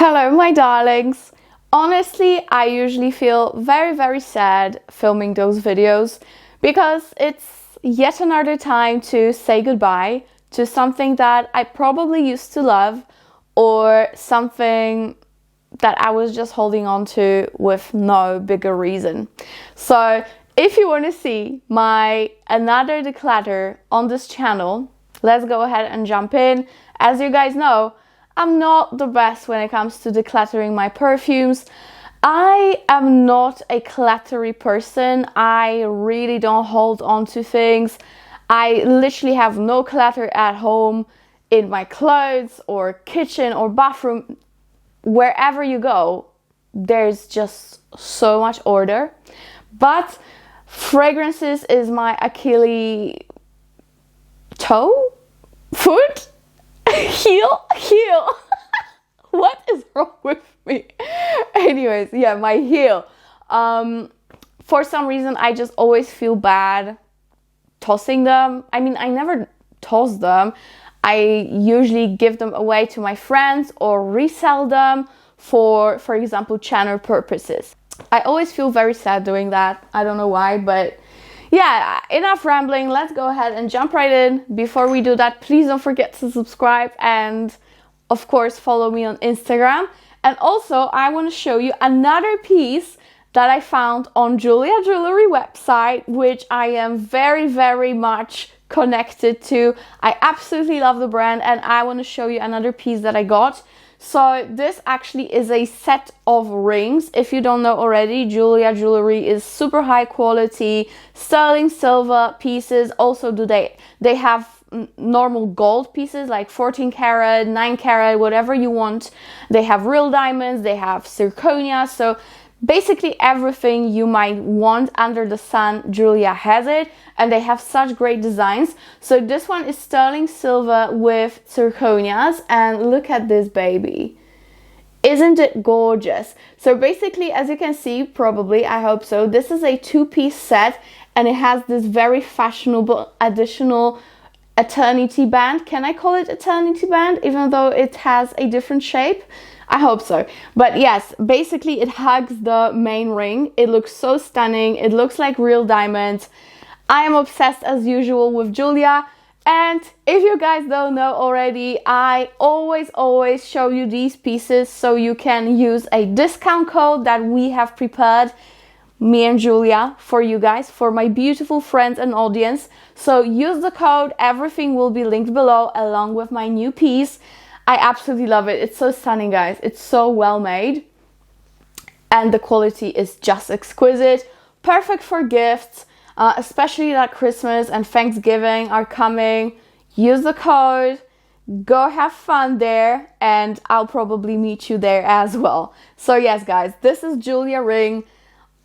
Hello, my darlings. Honestly, I usually feel very sad filming those videos because it's yet another time to say goodbye to something that I probably used to love or something that I was just holding on to with no bigger reason. So if you want to see my another declutter on this channel, let's go ahead and jump in. As you guys know, I'm not the best when it comes to decluttering my perfumes. I am not a cluttery person. I really don't hold on to things. I literally have no clutter at home, in my clothes or kitchen or bathroom. Wherever you go, there's just so much order. But fragrances is my Achilles toe? Foot? heel. What is wrong with me? Anyways, yeah, my heel. For some reason I just always feel bad tossing them. I mean, I never toss them. I usually give them away to my friends or resell them for example, channel purposes. I always feel very sad doing that. I don't know why, but yeah, enough rambling. Let's go ahead and jump right in. Before we do that, please don't forget to subscribe and of course follow me on Instagram. And also I want to show you another piece that I found on Jeulia Jewellery website, which I am very much connected to. I absolutely love the brand and I want to show you another piece that I got. So this actually is a set of rings. If you don't know already, Jeulia Jewellery is super high quality sterling silver pieces. Also they have normal gold pieces like 14 karat, 9 karat, whatever you want. They have real diamonds, they have zirconia. So basically everything you might want under the sun, Jeulia has it, and they have such great designs. So this one is sterling silver with zirconias, and look at this baby. Isn't it gorgeous? So basically, as you can see, probably, I hope so, this is a two-piece set and it has this very fashionable additional eternity band. Can I call it eternity band even though it has a different shape? I hope so. But yes, basically it hugs the main ring. It looks so stunning. It looks like real diamonds. I am obsessed as usual with Jeulia. And if you guys don't know already, I always show you these pieces so you can use a discount code that we have prepared, me and Jeulia, for you guys, for my beautiful friends and audience. So use the code. Everything will be linked below along with my new piece. I absolutely love it. It's so stunning, guys. It's so well made and the quality is just exquisite. Perfect for gifts, especially that Christmas and Thanksgiving are coming. Use the code, go have fun there, and I'll probably meet you there as well. So yes, guys, this is Jeulia ring.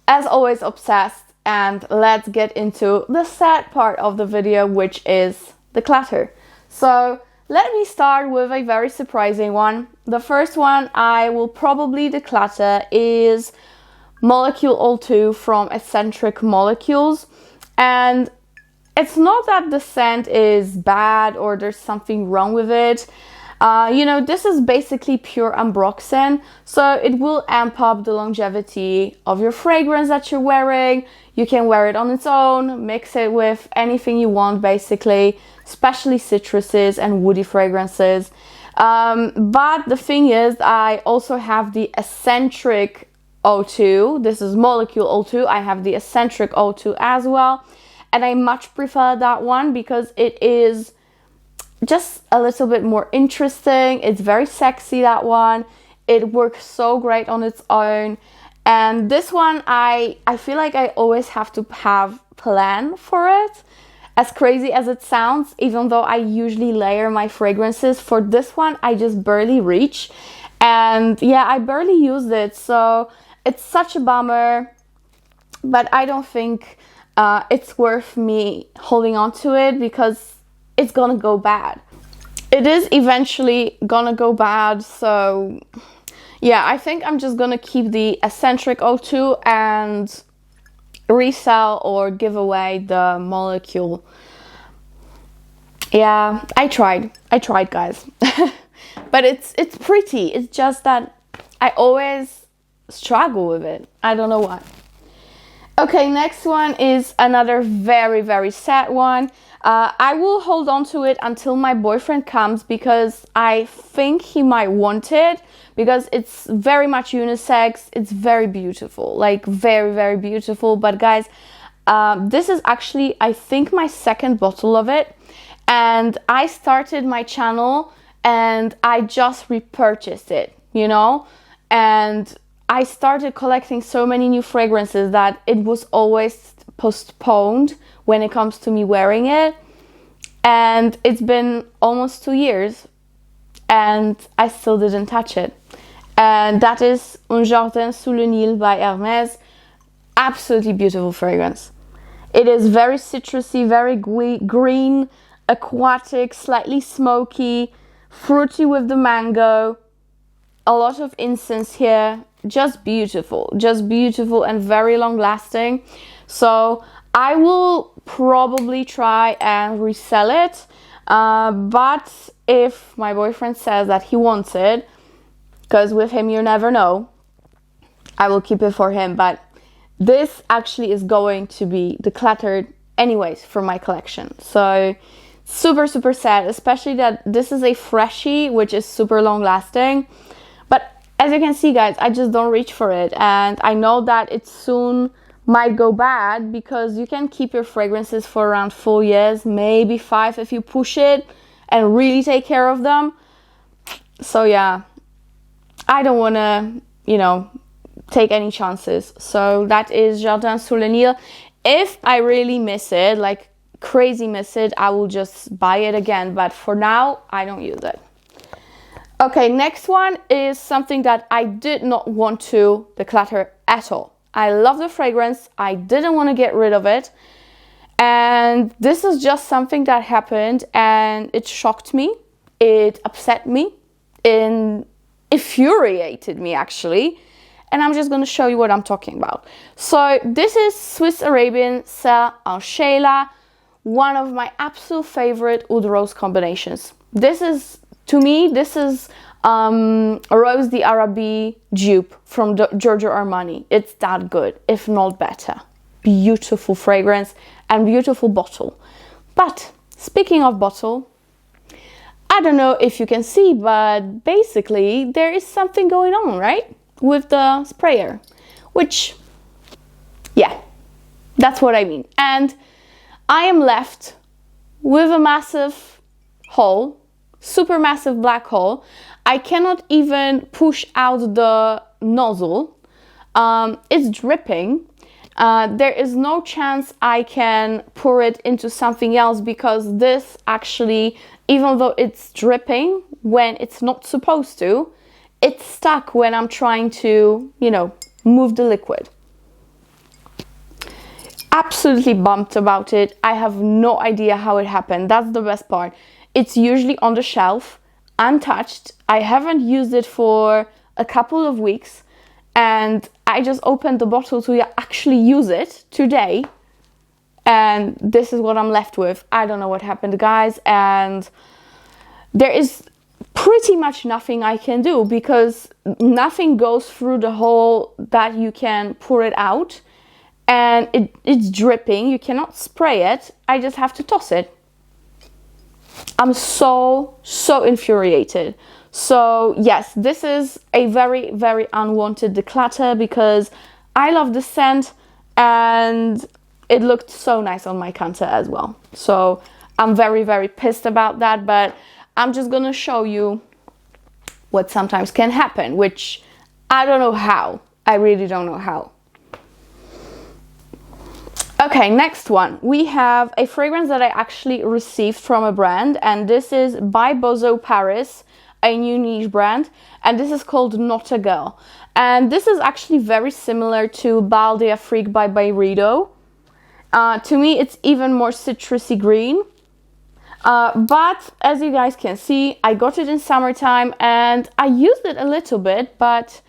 As always, obsessed, and let's get into the sad part of the video, which is the clutter. So let me start with a very surprising one. The first one I will probably declutter is Molecule 02 from Escentric Molecules. And it's not that the scent is bad or there's something wrong with it. You know, this is basically pure ambroxan, so it will amp up the longevity of your fragrance that you're wearing. You can wear it on its own, mix it with anything you want basically, especially citruses and woody fragrances. But the thing is, I also have the Escentric 02. This is Molecule 02. I have the Escentric 02 as well, and I much prefer that one because it is just a little bit more interesting. It's very sexy, that one. It works so great on its own. And this one, I feel like I always have to have plan for it. As crazy as it sounds, even though I usually layer my fragrances, for this one I just barely reach. And yeah, I barely used it, so it's such a bummer. But I don't think it's worth me holding on to it because it's gonna go bad. It is eventually gonna go bad, so yeah, I think I'm just gonna keep the Escentric 02 and resell or give away the Molecule. Yeah, I tried guys. But it's pretty. It's just that I always struggle with it. I don't know why. Okay, next one is another very, very sad one. I will hold on to it until my boyfriend comes because I think he might want it because it's very much unisex. It's very beautiful, like very, very beautiful. But guys, this is actually, I think, my second bottle of it. And I started my channel and I just repurchased it, you know? And I started collecting so many new fragrances that it was always postponed when it comes to me wearing it. And it's been almost 2 years and I still didn't touch it. And that is Un Jardin Sur Le Nil by Hermes. Absolutely beautiful fragrance. It is very citrusy, very green, aquatic, slightly smoky, fruity with the mango. A lot of incense here. Just beautiful and very long lasting. So I will probably try and resell it, but if my boyfriend says that he wants it, because with him you never know, I will keep it for him. But this actually is going to be decluttered anyways for my collection. So super, super sad, especially that this is a freshie, which is super long lasting. But as you can see, guys, I just don't reach for it. And I know that it soon might go bad because you can keep your fragrances for around 4 years, maybe 5 if you push it and really take care of them. So yeah, I don't want to, you know, take any chances. So that is Jardin Sur Le Nil. If I really miss it, like crazy miss it, I will just buy it again. But for now, I don't use it. Okay, next one is something that I did not want to declutter at all. I love the fragrance. I didn't want to get rid of it. And this is just something that happened and it shocked me. It upset me. It infuriated me, actually. And I'm just going to show you what I'm talking about. So this is Swiss Arabian Sehr and Sheila, one of my absolute favorite oud rose combinations. This is, to me, this is Rose d'Arabie dupe from Giorgio Armani. It's that good, if not better. Beautiful fragrance and beautiful bottle. But speaking of bottle, I don't know if you can see, but basically there is something going on, right? With the sprayer, which, yeah, that's what I mean. And I am left with a massive hole, super massive black hole. I cannot even push out the nozzle. It's dripping. There is no chance I can pour it into something else because this actually, even though it's dripping when it's not supposed to, it's stuck when I'm trying to, you know, move the liquid. Absolutely bummed about it. I have no idea how it happened. That's the best part. It's usually on the shelf, untouched. I haven't used it for a couple of weeks and I just opened the bottle to actually use it today. And this is what I'm left with. I don't know what happened, guys. And there is pretty much nothing I can do because nothing goes through the hole that you can pour it out. And it's dripping. You cannot spray it. I just have to toss it. I'm so infuriated. So yes, this is a very, very unwanted declutter because I love the scent and it looked so nice on my counter as well. So I'm very, very pissed about that, but I'm just gonna show you what sometimes can happen, which I don't know how. I really don't know how. Okay, next one. We have a fragrance that I actually received from a brand, and this is Bybozo Paris, a new niche brand, and this is called Not a Girl. And this is actually very similar to Bal d'Afrique by Bybozo. To me, it's even more citrusy green. But as you guys can see, I got it in summertime and I used it a little bit, but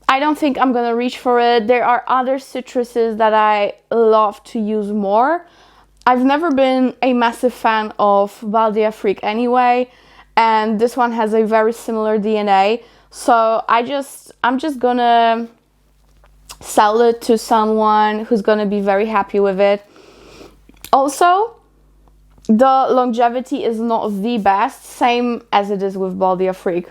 I don't think I'm gonna reach for it. There are other citruses that I love to use more. I've never been a massive fan of Bal d'Afrique anyway, and this one has a very similar DNA. So I'm just gonna sell it to someone who's gonna be very happy with it. Also, the longevity is not the best, same as it is with Bal d'Afrique.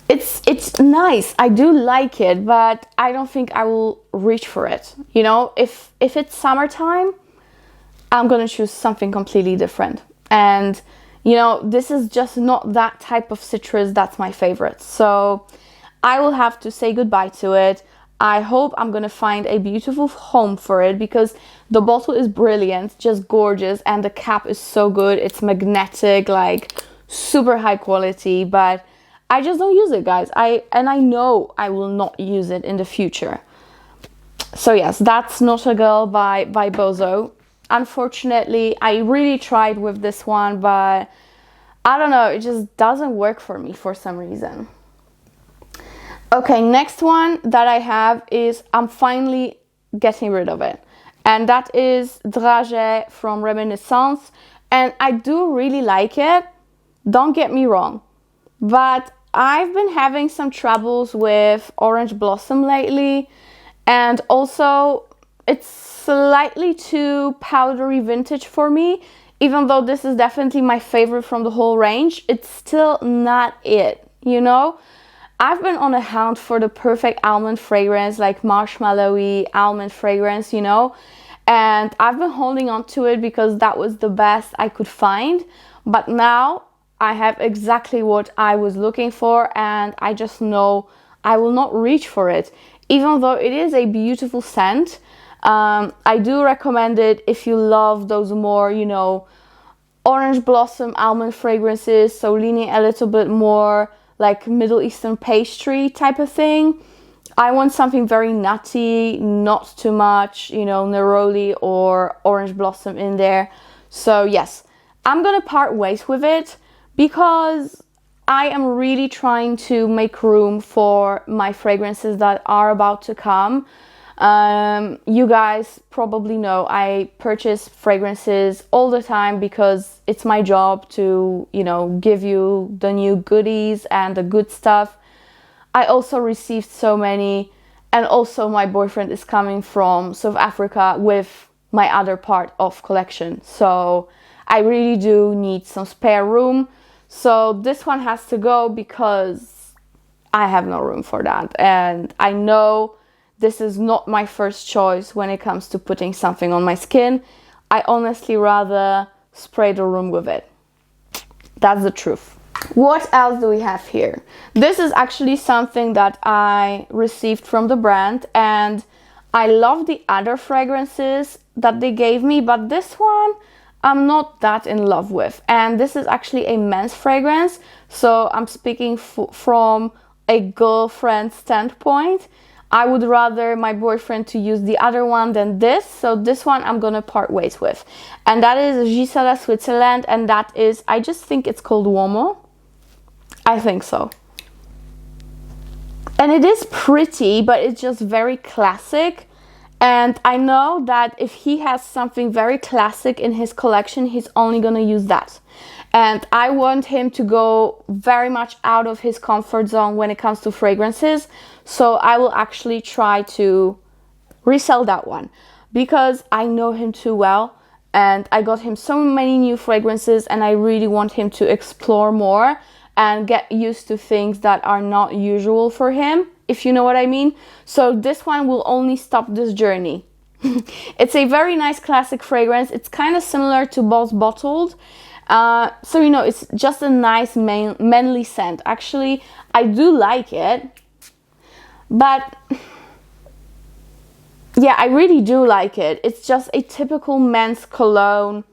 It's nice, I do like it, but I don't think I will reach for it. You know, if it's summertime, I'm gonna choose something completely different. And you know, this is just not that type of citrus that's my favorite. So I will have to say goodbye to it. I hope I'm gonna find a beautiful home for it, because the bottle is brilliant, just gorgeous, and the cap is so good. It's magnetic, like super high quality, but I just don't use it, guys. I know I will not use it in the future. So yes, that's Not a Girl by Bybozo. Unfortunately, I really tried with this one, but I don't know, it just doesn't work for me for some reason. Okay, next one that I have is, I'm finally getting rid of it. And that is Dragee from Reminiscence. And I do really like it, don't get me wrong. But I've been having some troubles with Orange Blossom lately. And also, it's slightly too powdery vintage for me. Even though this is definitely my favorite from the whole range, it's still not it, you know? I've been on a hunt for the perfect almond fragrance, like marshmallowy almond fragrance, you know? And I've been holding on to it because that was the best I could find. But now I have exactly what I was looking for, and I just know I will not reach for it. Even though it is a beautiful scent, I do recommend it if you love those more, you know, orange blossom almond fragrances, so leaning a little bit more like Middle Eastern pastry type of thing. I want something very nutty, not too much, you know, neroli or orange blossom in there. So yes, I'm gonna part ways with it because I am really trying to make room for my fragrances that are about to come. You guys probably know I purchase fragrances all the time because it's my job to, you know, give you the new goodies and the good stuff. I also received so many, and also my boyfriend is coming from South Africa with my other part of collection. So I really do need some spare room. So this one has to go because I have no room for that. And I know this is not my first choice when it comes to putting something on my skin. I honestly rather spray the room with it. That's the truth. What else do we have here? This is actually something that I received from the brand, and I love the other fragrances that they gave me, but this one I'm not that in love with. And this is actually a men's fragrance, so I'm speaking from a girlfriend standpoint. I would rather my boyfriend to use the other one than this, so this one I'm gonna part ways with. And that is Gisada, Switzerland, and that is, I just think it's called Uommo. I think so. And it is pretty, but it's just very classic. And I know that if he has something very classic in his collection, he's only gonna use that. And I want him to go very much out of his comfort zone when it comes to fragrances. So I will actually try to resell that one because I know him too well. And I got him so many new fragrances, and I really want him to explore more and get used to things that are not usual for him, if you know what I mean. So this one will only stop this journey. It's a very nice classic fragrance. It's kind of similar to Boss Bottled. So, you know, it's just a nice manly scent. Actually, I do like it. But yeah, I really do like it. It's just a typical men's cologne.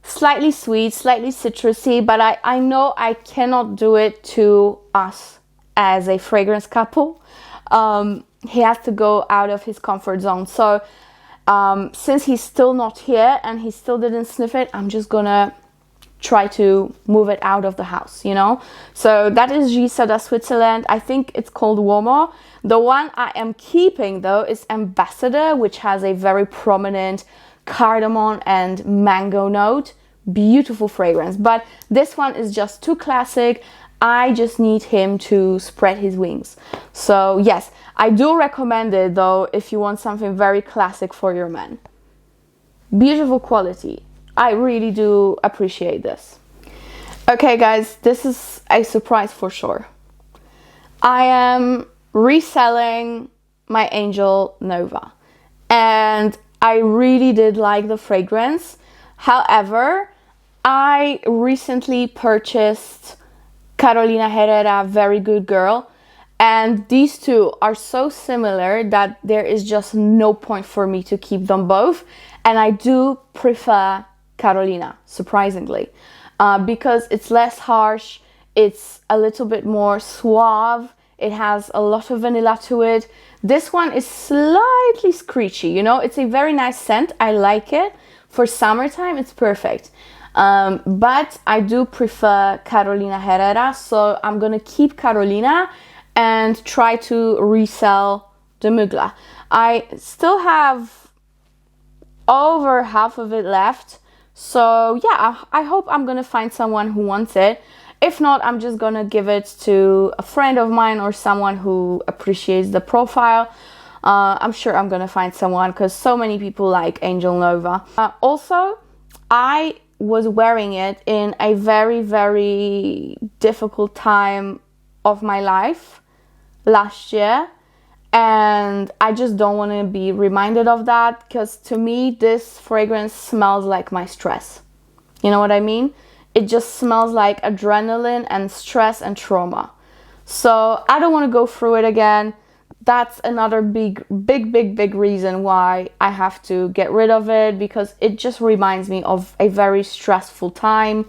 Slightly sweet, slightly citrusy, but I know I cannot do it to us as a fragrance couple. He has to go out of his comfort zone. So since he's still not here and he still didn't sniff it, I'm just gonna try to move it out of the house, you know. So that is Gisada, Switzerland. I think it's called Uommo. The one I am keeping though is Ambassador, which has a very prominent cardamom and mango note. Beautiful fragrance, but this one is just too classic. I just need him to spread his wings. So yes, I do recommend it though if you want something very classic for your men. Beautiful quality. I really do appreciate this. Okay guys, this is a surprise for sure. I am reselling my Angel Nova, and I really did like the fragrance. However, I recently purchased Carolina Herrera Very Good Girl, and these two are so similar that there is just no point for me to keep them both, and I do prefer Carolina, surprisingly, because it's less harsh, it's a little bit more suave, it has a lot of vanilla to it. This one is slightly screechy, you know, it's a very nice scent, I like it. For summertime, it's perfect. But I do prefer Carolina Herrera, so I'm gonna keep Carolina and try to resell the Mugler. I still have over half of it left, so yeah, I hope I'm gonna find someone who wants it. If not, I'm just gonna give it to a friend of mine or someone who appreciates the profile. I'm sure I'm gonna find someone because so many people like Angel Nova. Also, I was wearing it in a very, very difficult time of my life last year, and I just don't want to be reminded of that, because to me this fragrance smells like my stress. You know what I mean? It just smells like adrenaline and stress and trauma. So I don't want to go through it again. That's another big reason why I have to get rid of it, because it just reminds me of a very stressful time.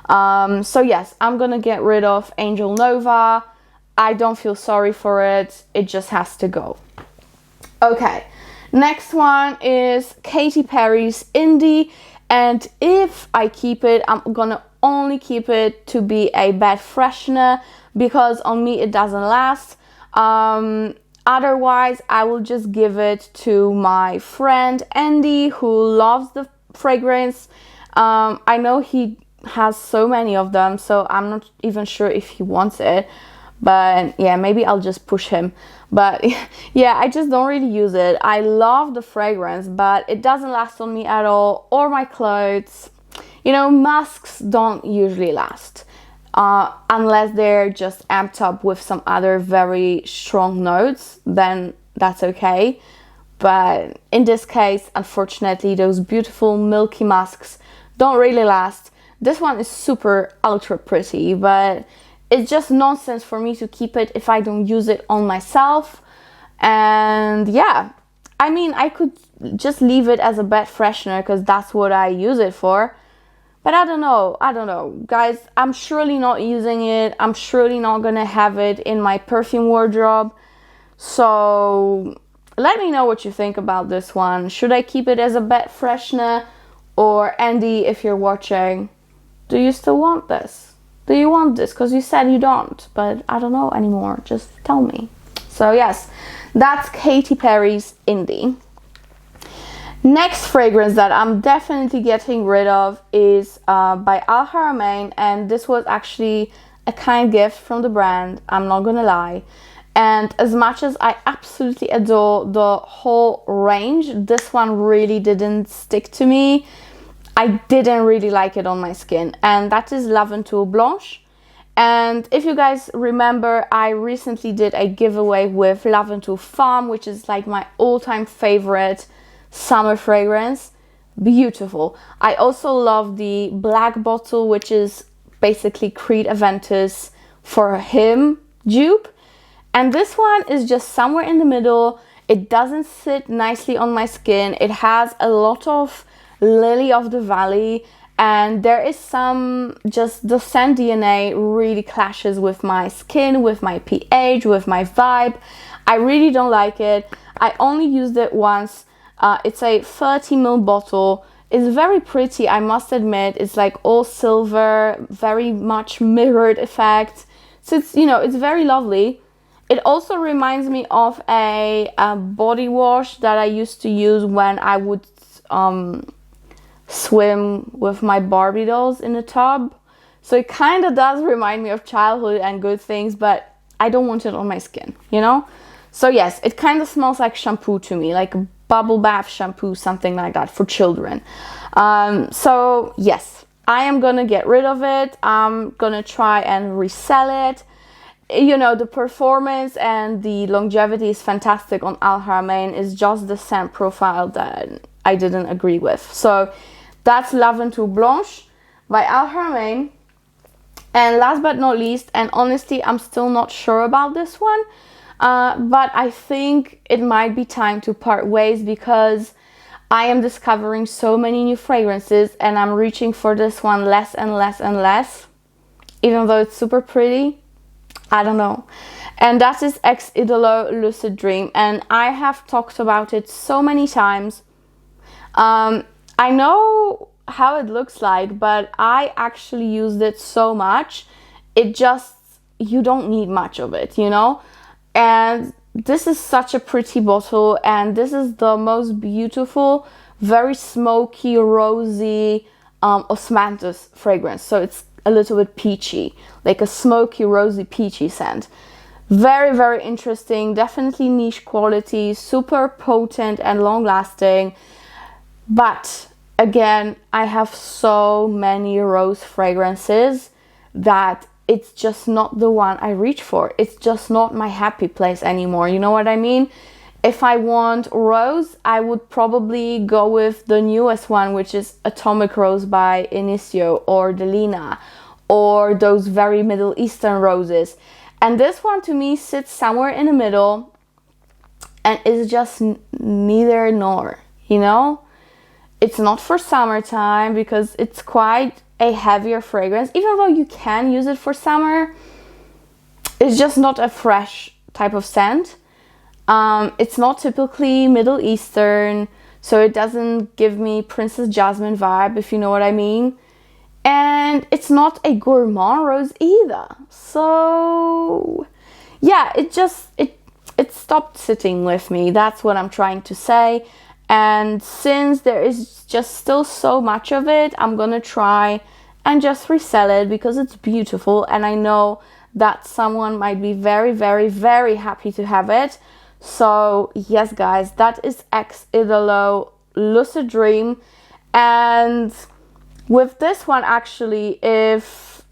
So yes, I'm gonna get rid of Angel Nova. I don't feel sorry for it. It just has to go. Okay, next one is Katy Perry's Indi. And if I keep it, I'm gonna only keep it to be a bed freshener, because on me it doesn't last. Otherwise, I will just give it to my friend Indi, who loves the fragrance. I know he has so many of them, so I'm not even sure if he wants it. But yeah, maybe I'll just push him. But yeah, I just don't really use it. I love the fragrance, but it doesn't last on me at all, or my clothes. You know, masks don't usually last. Unless they're just amped up with some other very strong notes, then that's okay. But in this case, unfortunately, those beautiful milky masks don't really last. This one is super ultra pretty, but it's just nonsense for me to keep it if I don't use it on myself. And yeah, I mean, I could just leave it as a bed freshener because that's what I use it for. But I don't know, guys, I'm surely not using it. I'm surely not gonna have it in my perfume wardrobe. So let me know what you think about this one. Should I keep it as a bed freshener? Or Indi, if you're watching, do you still want this? Do you want this? Because you said you don't, but I don't know anymore. Just tell me. So yes, that's Katy Perry's Indi. Next fragrance that I'm definitely getting rid of is by Haramain, and this was actually a kind gift from the brand, I'm not gonna lie. And as much as I absolutely adore the whole range, this one really didn't stick to me. I didn't really like it on my skin, and that is Blanche. And if you guys remember, I recently did a giveaway with Femme, which is like my all-time favorite summer fragrance. Beautiful. I also love the black bottle, which is basically Creed Aventus for him dupe. And this one is just somewhere in the middle. It doesn't sit nicely on my skin. It has a lot of Lily of the Valley, and there is some, just the scent DNA really clashes with my skin, with my pH, with my vibe. I really don't like it. I only used it once. It's a 30 ml bottle. It's very pretty, I must admit. It's like all silver, very much mirrored effect. So it's, you know, it's very lovely. It also reminds me of a body wash that I used to use when I would swim with my Barbie dolls in the tub. So it kind of does remind me of childhood and good things, but I don't want it on my skin, you know? So yes, it kind of smells like shampoo to me, like a bubble bath shampoo, something like that for children. So yes, I am gonna get rid of it. I'm gonna try and resell it. You know, the performance and the longevity is fantastic on Al Haramain. It's just the scent profile that I didn't agree with. So that's L'Aventure Blanche by Al Haramain. And last but not least, and honestly, I'm still not sure about this one, but I think it might be time to part ways because I am discovering so many new fragrances and I'm reaching for this one less and less and less, even though it's super pretty. I don't know. And that is ex Idolo Lucid Dream, and I have talked about it so many times. I know how it looks like, but I actually used it so much. It just, you don't need much of it, you know? And this is such a pretty bottle, and this is the most beautiful, very smoky, rosy osmanthus fragrance. So it's a little bit peachy, like a smoky, rosy, peachy scent. Very, very interesting, definitely niche quality, super potent and long lasting. But again, I have so many rose fragrances that it's just not the one I reach for. It's just not my happy place anymore. You know what I mean? If I want rose, I would probably go with the newest one, which is Atomic Rose by Initio or Delina, or those very Middle Eastern roses. And this one to me sits somewhere in the middle and is just neither nor, you know? It's not for summertime because it's quite a heavier fragrance. Even though you can use it for summer, it's just not a fresh type of scent. It's not typically Middle Eastern, so it doesn't give me Princess Jasmine vibe, if you know what I mean. And it's not a gourmand rose either. So yeah, it stopped sitting with me. That's what I'm trying to say. And since there is just still so much of it, I'm gonna try and just resell it because it's beautiful, and I know that someone might be very, very, very happy to have it. So yes, guys, that is ex Idolo Lucid Dream. And with this one, actually, if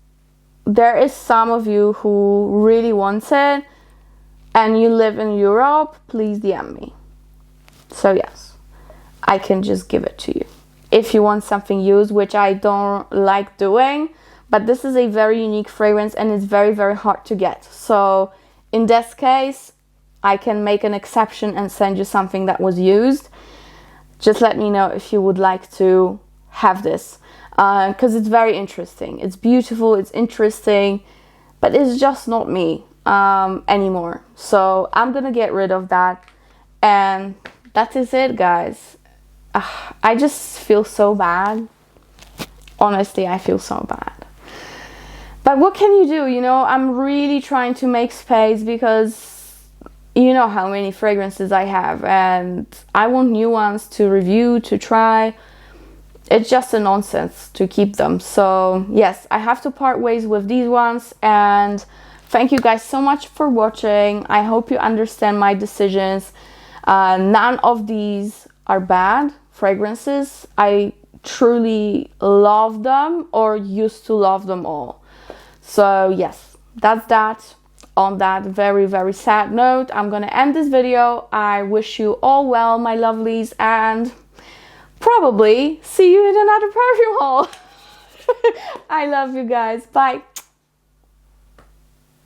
there is some of you who really wants it and you live in Europe, please DM me. So yes, I can just give it to you if you want something used, which I don't like doing. But this is a very unique fragrance and it's very, very hard to get. So in this case, I can make an exception and send you something that was used. Just let me know if you would like to have this, because it's very interesting. It's beautiful, it's interesting, but it's just not me anymore. So I'm gonna get rid of that, and that is it, guys. I just feel so bad. Honestly, I feel so bad. But what can you do? You know, I'm really trying to make space because you know how many fragrances I have and I want new ones to review, to try. It's just a nonsense to keep them. So yes, I have to part ways with these ones, and thank you guys so much for watching. I hope you understand my decisions. None of these are bad fragrances. I truly love them, or used to love them all. So yes, that's that. On that very, very sad note, I'm gonna end this video. I wish you all well, my lovelies, and probably see you in another perfume haul. I love you guys. Bye.